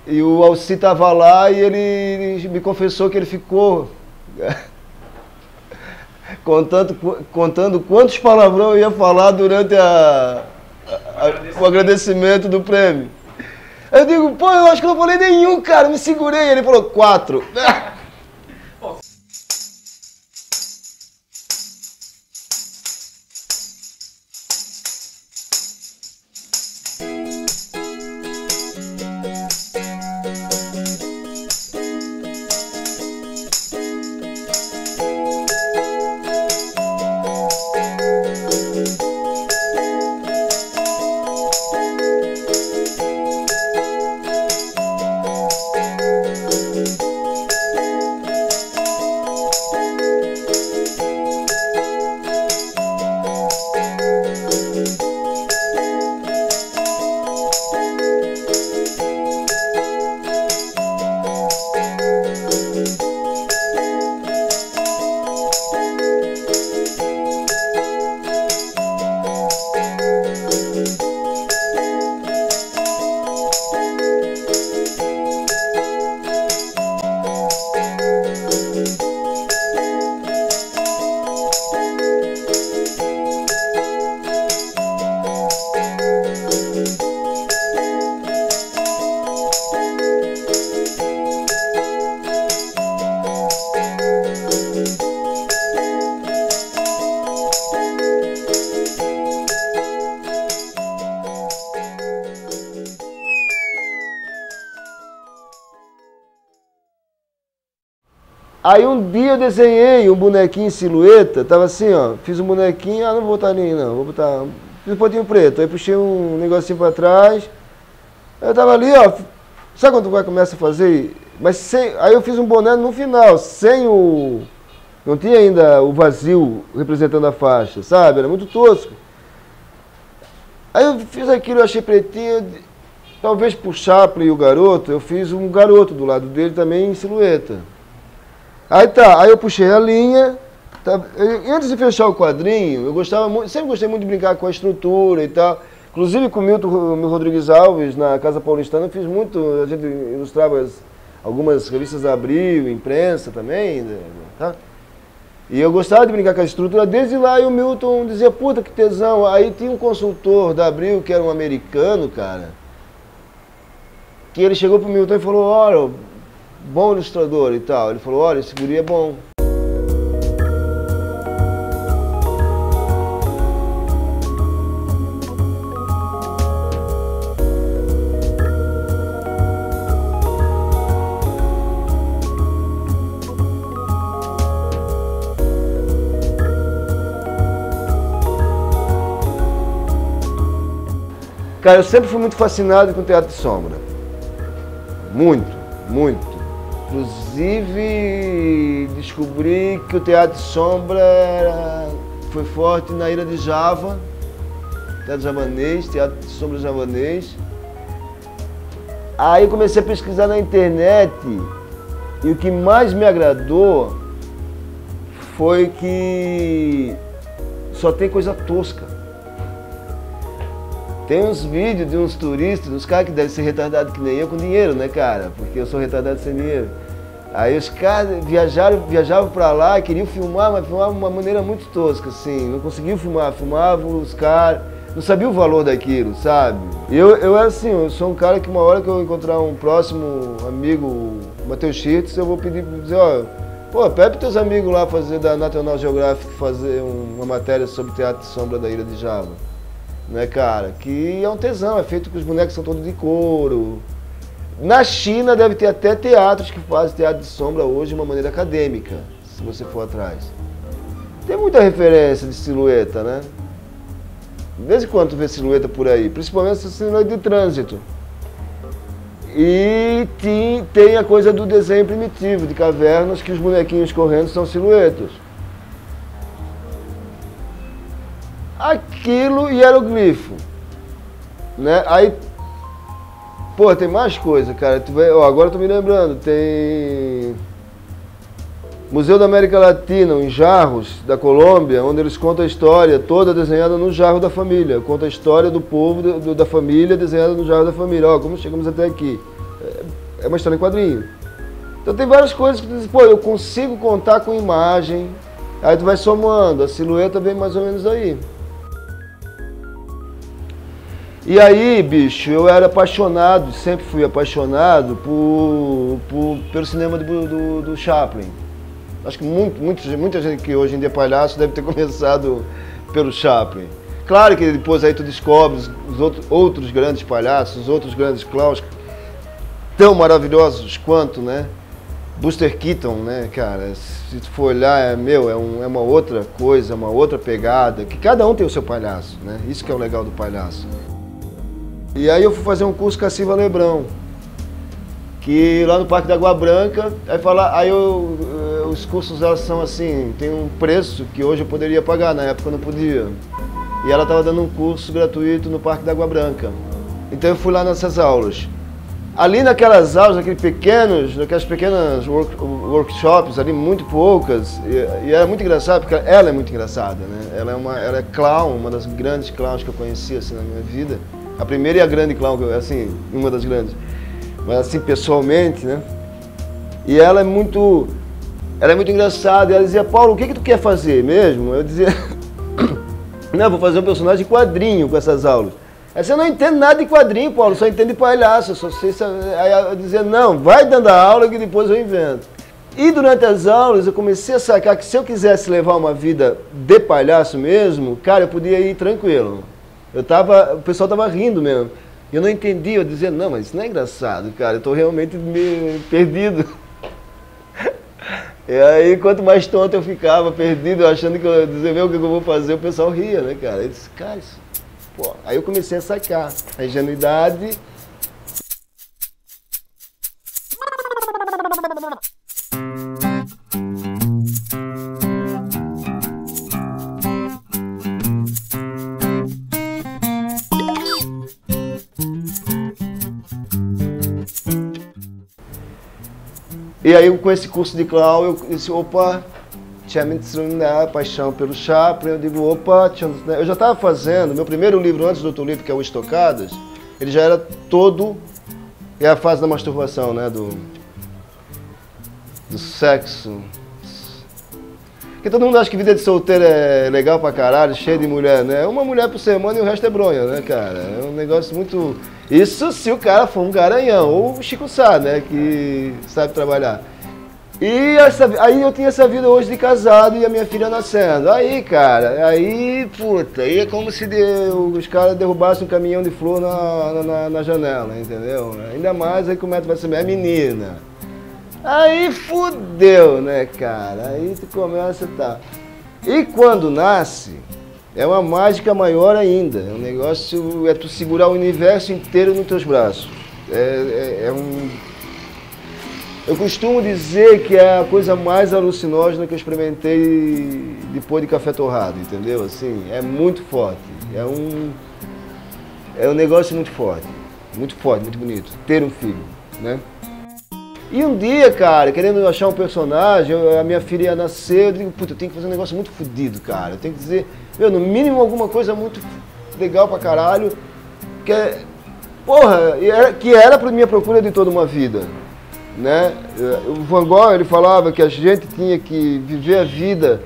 E o Alci tava lá e ele me confessou que ele ficou contando quantos palavrão eu ia falar durante o agradecimento do prêmio. Eu digo, pô, eu acho que eu não falei nenhum, cara, me segurei. Ele falou 4. Aí um dia eu desenhei um bonequinho em silhueta, tava assim, ó, fiz um bonequinho, não vou botar ali não, vou botar, fiz um pontinho preto, aí puxei um negocinho pra trás, eu tava ali, ó, sabe quando vai começa a fazer? Mas sem, aí eu fiz um boné no final, sem o, não tinha ainda o vazio representando a faixa, sabe? Era muito tosco. Aí eu fiz aquilo, eu achei pretinho, talvez pro Chaplin e o garoto, eu fiz um garoto do lado dele também em silhueta. Aí tá, aí eu puxei a linha, antes de fechar o quadrinho, eu gostava muito, sempre gostei muito de brincar com a estrutura e tal. Inclusive com o Milton Rodrigues Alves, na Casa Paulistana, eu fiz muito, a gente ilustrava algumas revistas da Abril, imprensa também, tá? E eu gostava de brincar com a estrutura desde lá, e o Milton dizia, puta que tesão. Aí tinha um consultor da Abril, que era um americano, cara, que ele chegou pro Milton e falou, olha, bom ilustrador e tal. Ele falou, olha, esse guri é bom. Cara, eu sempre fui muito fascinado com teatro de sombra. Muito, muito. Inclusive, descobri que o teatro de sombra foi forte na Ilha de Java, teatro javanês, teatro de sombra javanês. Aí comecei a pesquisar na internet e o que mais me agradou foi que só tem coisa tosca. Tem uns vídeos de uns turistas, uns caras que devem ser retardados que nem eu, com dinheiro, né, cara? Porque eu sou retardado sem dinheiro. Aí os caras viajavam pra lá, queriam filmar, mas filmavam de uma maneira muito tosca, assim. Não conseguiam filmar, filmavam os caras, não sabiam o valor daquilo, sabe? Eu era assim, eu sou um cara que uma hora que eu encontrar um próximo amigo, o Matheus Schirtz, eu vou pedir pra dizer, ó, pô, pede pros teus amigos lá fazer da National Geographic, fazer uma matéria sobre teatro de sombra da Ilha de Java. Né, cara? Que é um tesão, é feito com os bonecos são todos de couro. Na China deve ter até teatros que fazem teatro de sombra hoje de uma maneira acadêmica, se você for atrás. Tem muita referência de silhueta, né? Desde quando tu vê silhueta por aí? Principalmente essa silhueta de trânsito. E tem a coisa do desenho primitivo, de cavernas, que os bonequinhos correndo são silhuetas. Aquilo hieroglifo, né? Aí, pô, tem mais coisa, cara. Tu vê, ó, agora eu tô me lembrando, tem Museu da América Latina, em jarros da Colômbia, onde eles contam a história toda desenhada no jarro da família. Conta a história do povo, da família, desenhada no jarro da família. Ó, como chegamos até aqui. É uma história em quadrinho. Então tem várias coisas que tu diz, pô, eu consigo contar com imagem. Aí tu vai somando, a silhueta vem mais ou menos aí. E aí, bicho, eu era apaixonado, sempre fui apaixonado pelo cinema do Chaplin. Acho que muita gente que hoje em dia é palhaço deve ter começado pelo Chaplin. Claro que depois aí tu descobre os outros grandes palhaços, os outros grandes clowns, tão maravilhosos quanto, né? Buster Keaton, né, cara? Se tu for olhar, é uma outra coisa, uma outra pegada, que cada um tem o seu palhaço, né? Isso que é o legal do palhaço. E aí eu fui fazer um curso com a Silva Lebrão, que lá no Parque da Água Branca, os cursos elas são assim, tem um preço que hoje eu poderia pagar, na época eu não podia. E ela estava dando um curso gratuito no Parque da Água Branca. Então eu fui lá nessas aulas. Ali naquelas aulas, naquelas pequenas workshops, ali muito poucas, e era muito engraçado, porque ela é muito engraçada, né? Ela é clown, uma das grandes clowns que eu conheci assim, na minha vida. A primeira e a grande clown, assim, uma das grandes. Mas assim, pessoalmente, né? E ela é muito engraçada. E ela dizia, Paulo, o que tu quer fazer mesmo? Eu dizia, não, vou fazer um personagem de quadrinho com essas aulas. Aí você não entende nada de quadrinho, Paulo, só entende palhaço. Aí eu dizia, não, vai dando a aula que depois eu invento. E durante as aulas eu comecei a sacar que se eu quisesse levar uma vida de palhaço mesmo, cara, eu podia ir tranquilo. O pessoal tava rindo mesmo. Eu não entendia, eu dizia, não, mas isso não é engraçado, cara, eu tô realmente meio perdido. E aí, quanto mais tonto eu ficava, perdido, achando que eu ia dizer, meu, o que eu vou fazer, o pessoal ria, né, cara? Eu disse, cara, isso... Pô. Aí eu comecei a sacar a ingenuidade. E aí com esse curso de clown eu disse, opa, tinha me a paixão pelo Chaplin, eu digo, opa, eu já estava fazendo, meu primeiro livro antes do Tulipe, que é o Estocadas, ele já era todo, é a fase da masturbação, né, do sexo. Porque todo mundo acha que vida de solteiro é legal pra caralho, cheio de mulher, né? Uma mulher por semana e o resto é bronha, né, cara? É um negócio muito... Isso se o cara for um garanhão, ou o Chico Sá, né, que sabe trabalhar. E aí eu tinha essa vida hoje de casado e a minha filha nascendo. Aí, cara, puta, aí é como se os caras derrubassem um caminhão de flor na janela, entendeu? Ainda mais aí como é que vai ser a menina. Aí fudeu, né, cara? Aí tu começa, tá. E quando nasce, é uma mágica maior ainda. É um negócio, é tu segurar o universo inteiro nos teus braços. Eu costumo dizer que é a coisa mais alucinógena que eu experimentei depois de café torrado, entendeu? Assim, é muito forte. É um negócio muito forte, muito bonito. Ter um filho, né? E um dia, cara, querendo achar um personagem, a minha filha ia nascer, eu digo, puta, eu tenho que fazer um negócio muito fodido, cara. Eu tenho que dizer, no mínimo alguma coisa muito legal pra caralho, que era pra minha procura de toda uma vida, né? O Van Gogh, ele falava que a gente tinha que viver a vida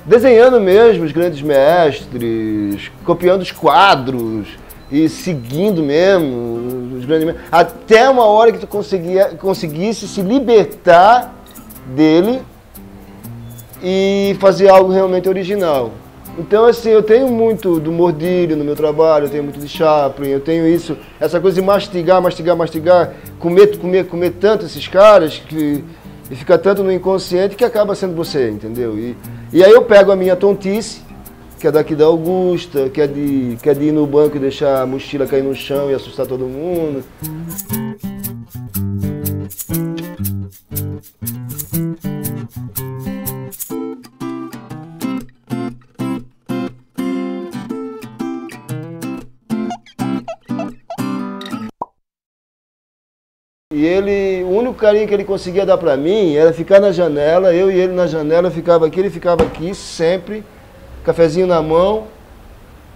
desenhando mesmo os grandes mestres, copiando os quadros e seguindo mesmo os grandes mestres, até uma hora que tu conseguisse se libertar dele e fazer algo realmente original. Então, assim, eu tenho muito do Mordilho no meu trabalho, eu tenho muito de Chaplin, eu tenho essa coisa de mastigar, comer tanto esses caras, e fica tanto no inconsciente que acaba sendo você, entendeu? E aí eu pego a minha tontice, que é daqui da Augusta, que é de ir no banco e deixar a mochila cair no chão e assustar todo mundo. E ele, o único carinho que ele conseguia dar pra mim era ficar na janela, eu e ele na janela, eu ficava aqui, ele ficava aqui, sempre, cafezinho na mão,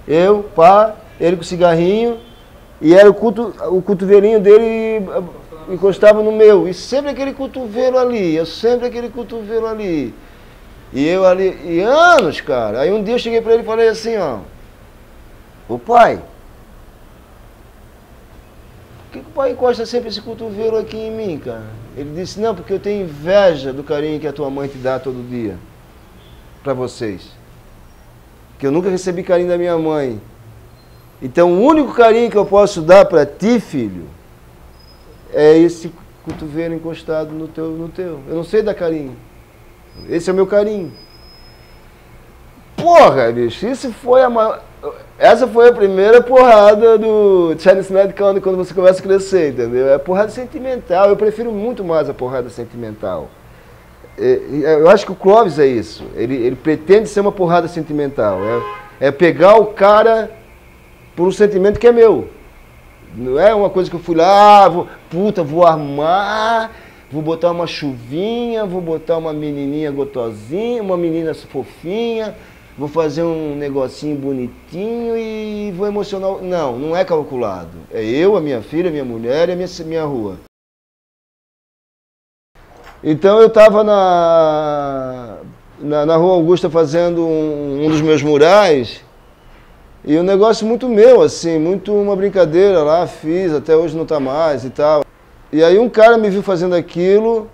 eu, pá, ele com cigarrinho, e era o cotovelinho dele encostava no meu, e sempre aquele cotovelo ali, eu sempre aquele cotovelo ali. E eu ali, e anos, cara. Aí um dia eu cheguei pra ele e falei assim, ó, ô pai, por que o pai encosta sempre esse cotovelo aqui em mim, cara? Ele disse, não, porque eu tenho inveja do carinho que a tua mãe te dá todo dia, pra vocês. Que eu nunca recebi carinho da minha mãe. Então o único carinho que eu posso dar pra ti, filho, é esse cotovelo encostado no teu. Eu não sei dar carinho. Esse é o meu carinho. Porra, bicho, isso foi a maior... Essa foi a primeira porrada do Chinese Mad County quando você começa a crescer, entendeu? É porrada sentimental, eu prefiro muito mais a porrada sentimental. Eu acho que o Clóvis é isso, ele pretende ser uma porrada sentimental. É pegar o cara por um sentimento que é meu. Não é uma coisa que eu fui lá, vou armar, vou botar uma chuvinha, vou botar uma menininha gotosinha, uma menina fofinha, vou fazer um negocinho bonitinho e vou emocionar. Não, não é calculado. É eu, a minha filha, a minha mulher e a minha rua. Então eu estava na Rua Augusta fazendo um dos meus murais e um negócio muito meu, assim, muito uma brincadeira lá, fiz, até hoje não está mais e tal. E aí um cara me viu fazendo aquilo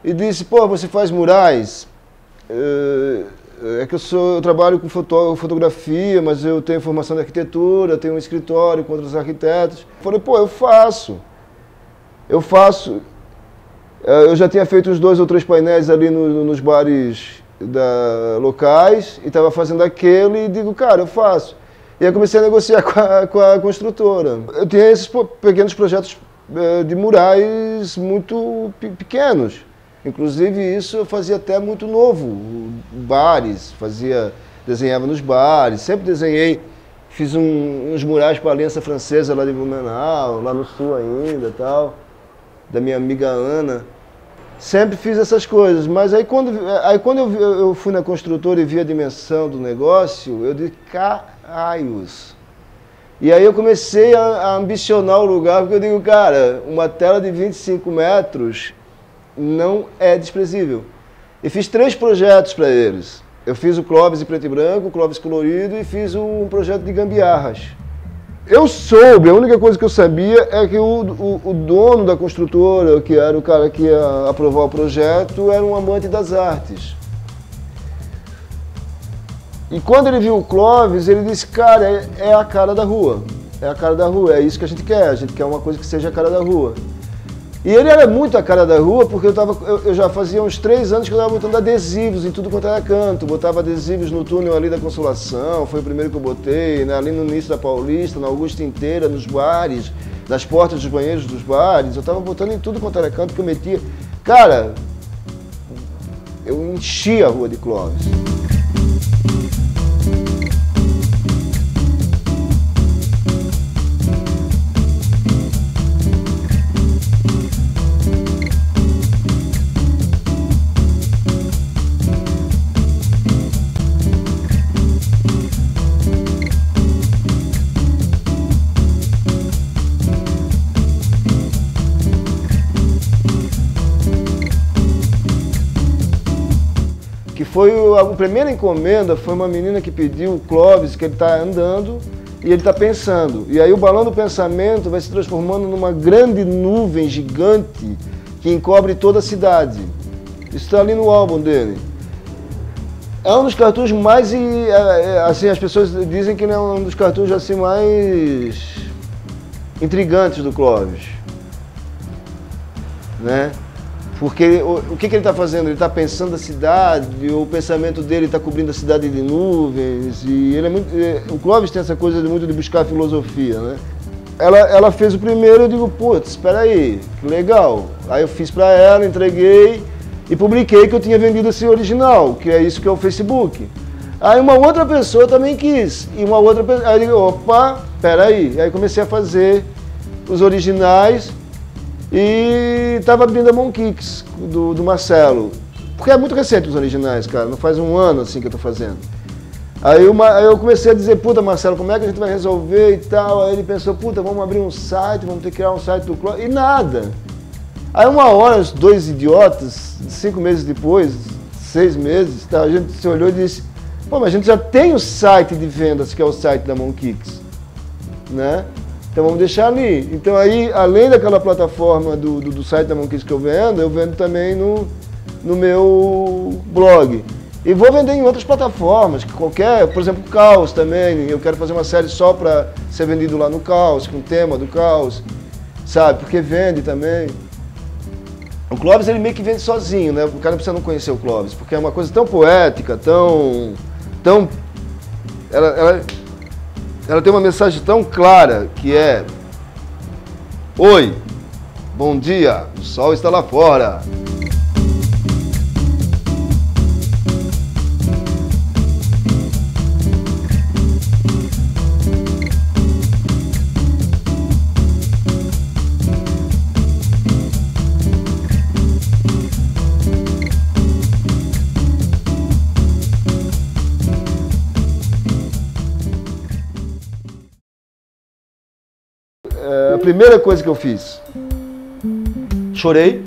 e disse, pô, você faz murais? É que eu trabalho com fotografia, mas eu tenho formação de arquitetura, tenho um escritório com outros arquitetos. Eu falei, pô, eu faço. Eu já tinha feito uns 2 ou 3 painéis ali nos bares locais e estava fazendo aquele e digo, cara, eu faço. E aí comecei a negociar com a construtora. Eu tinha esses pequenos projetos de murais muito pequenos. Inclusive isso eu fazia até muito novo, bares, desenhava nos bares, sempre desenhei, fiz uns murais para a Aliança Francesa lá de Blumenau, lá no sul ainda e tal, da minha amiga Ana. Sempre fiz essas coisas, mas aí quando eu fui na construtora e vi a dimensão do negócio, eu disse, caralhos. E aí eu comecei a ambicionar o lugar, porque eu digo, cara, uma tela de 25 metros não é desprezível. E fiz 3 projetos para eles. Eu fiz o Clóvis em preto e branco, o Clóvis colorido e fiz um projeto de gambiarras. Eu soube, a única coisa que eu sabia é que o dono da construtora, que era o cara que ia aprovar o projeto, era um amante das artes. E quando ele viu o Clóvis, ele disse, cara, é a cara da rua. É a cara da rua, é isso que a gente quer uma coisa que seja a cara da rua. E ele era muito a cara da rua, porque eu já fazia uns 3 anos que eu estava botando adesivos em tudo quanto era canto. Botava adesivos no túnel ali da Consolação, foi o primeiro que eu botei, né? Ali no início da Paulista, na Augusta inteira, nos bares, nas portas dos banheiros dos bares. Eu estava botando em tudo quanto era canto que eu metia. Cara, eu enchia a rua de Clóvis. A primeira encomenda foi uma menina que pediu o Clóvis, que ele está andando e ele está pensando. E aí o balão do pensamento vai se transformando numa grande nuvem gigante que encobre toda a cidade. Isso está ali no álbum dele. É um dos cartoons mais, assim, as pessoas dizem que é um dos cartoons assim, mais intrigantes do Clóvis, né? Porque o que ele está fazendo? Ele está pensando a cidade, o pensamento dele está cobrindo a cidade de nuvens. E ele o Clóvis tem essa coisa muito de buscar filosofia, né? Ela fez o primeiro, eu digo, putz, espera aí, que legal. Aí eu fiz para ela, entreguei e publiquei que eu tinha vendido esse original, que é isso que é o Facebook. Aí uma outra pessoa também quis, e uma outra pessoa, aí eu digo, opa, espera aí. Aí comecei a fazer os originais. E estava abrindo a Monkix do Marcelo. Porque é muito recente os originais, cara. Não faz um ano assim que eu tô fazendo. Aí eu comecei a dizer, puta, Marcelo, como é que a gente vai resolver e tal? Aí ele pensou, puta, vamos abrir um site, vamos ter que criar um site do Clóvis. E nada. Aí uma hora, os dois idiotas, 5 meses depois, 6 meses, tá, a gente se olhou e disse, pô, mas a gente já tem o site de vendas, que é o site da Monkix, né? Então vamos deixar ali. Então aí, além daquela plataforma do site da Monkix que eu vendo também no meu blog. E vou vender em outras plataformas, que qualquer, por exemplo, o Caos também. Eu quero fazer uma série só para ser vendido lá no Caos, com o tema do Caos, sabe? Porque vende também. O Clóvis, ele meio que vende sozinho, né? O cara não precisa não conhecer o Clóvis, porque é uma coisa tão poética, tão ela tem uma mensagem tão clara, que é: oi, bom dia, o sol está lá fora. A primeira coisa que eu fiz, chorei.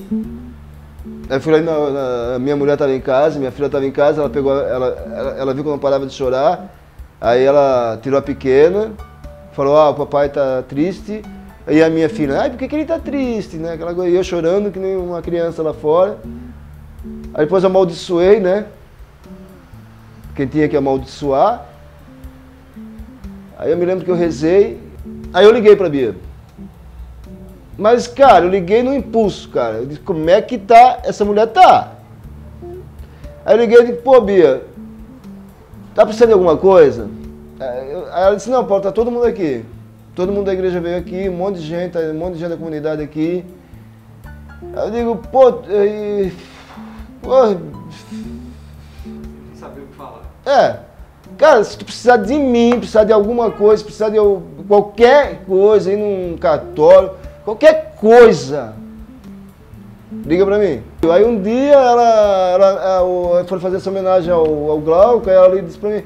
Aí fui lá, minha mulher estava em casa, minha filha estava em casa, ela viu que eu não parava de chorar. Aí ela tirou a pequena, falou, o papai está triste. Aí a minha filha, por que ele está triste? Né? Aquela coisa, eu chorando que nem uma criança lá fora. Aí depois eu amaldiçoei, né? Quem tinha que amaldiçoar. Aí eu me lembro que eu rezei, aí eu liguei para a Bia. Mas, cara, eu liguei no impulso, cara. Eu disse, como é que essa mulher tá? Aí eu liguei e disse, pô, Bia, tá precisando de alguma coisa? Aí ela disse, não, Paulo, tá todo mundo aqui. Todo mundo da igreja veio aqui, um monte de gente da comunidade aqui. Aí eu digo, pô... Não sabia o que falar. Cara, se tu precisar de mim, precisar de alguma coisa, precisar de qualquer coisa, ir num cartório, qualquer coisa, liga pra mim. Aí um dia ela foi fazer essa homenagem ao Glauco, aí ela disse pra mim,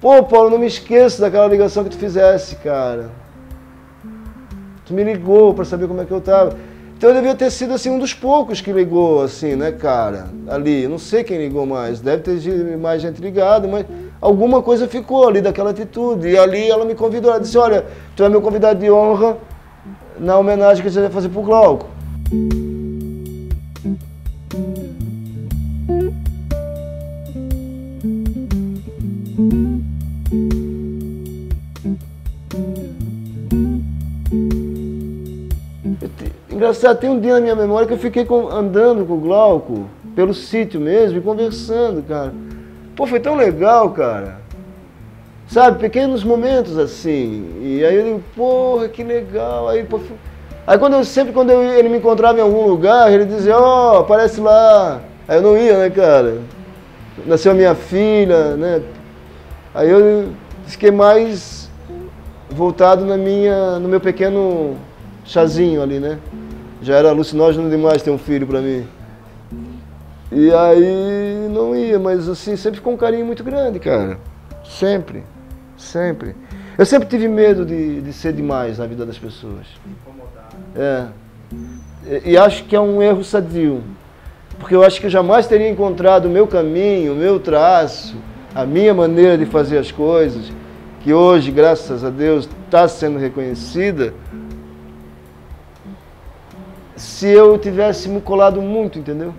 pô, Paulo, não me esqueça daquela ligação que tu fizesse, cara. Tu me ligou pra saber como é que eu tava. Então eu devia ter sido, assim, um dos poucos que ligou, assim, né, cara, ali. Eu não sei quem ligou mais, deve ter mais gente ligada, mas alguma coisa ficou ali daquela atitude. E ali ela me convidou, ela disse, olha, tu é meu convidado de honra na homenagem que a gente vai fazer pro Glauco. Engraçado, tem um dia na minha memória que eu fiquei andando com o Glauco, pelo sítio mesmo, e conversando, cara. Pô, foi tão legal, cara. Sabe, pequenos momentos assim. E aí eu digo, porra, que legal. Aí quando ele me encontrava em algum lugar, ele dizia, aparece lá. Aí eu não ia, né, cara? Nasceu a minha filha, né? Aí eu fiquei mais voltado no meu pequeno chazinho ali, né? Já era alucinógeno demais ter um filho pra mim. E aí não ia, mas assim, sempre com um carinho muito grande, cara. Sempre. Sempre. Eu sempre tive medo de ser demais na vida das pessoas. E acho que é um erro sadio. Porque eu acho que eu jamais teria encontrado o meu caminho, o meu traço, a minha maneira de fazer as coisas, que hoje, graças a Deus, está sendo reconhecida, se eu tivesse me colado muito, entendeu?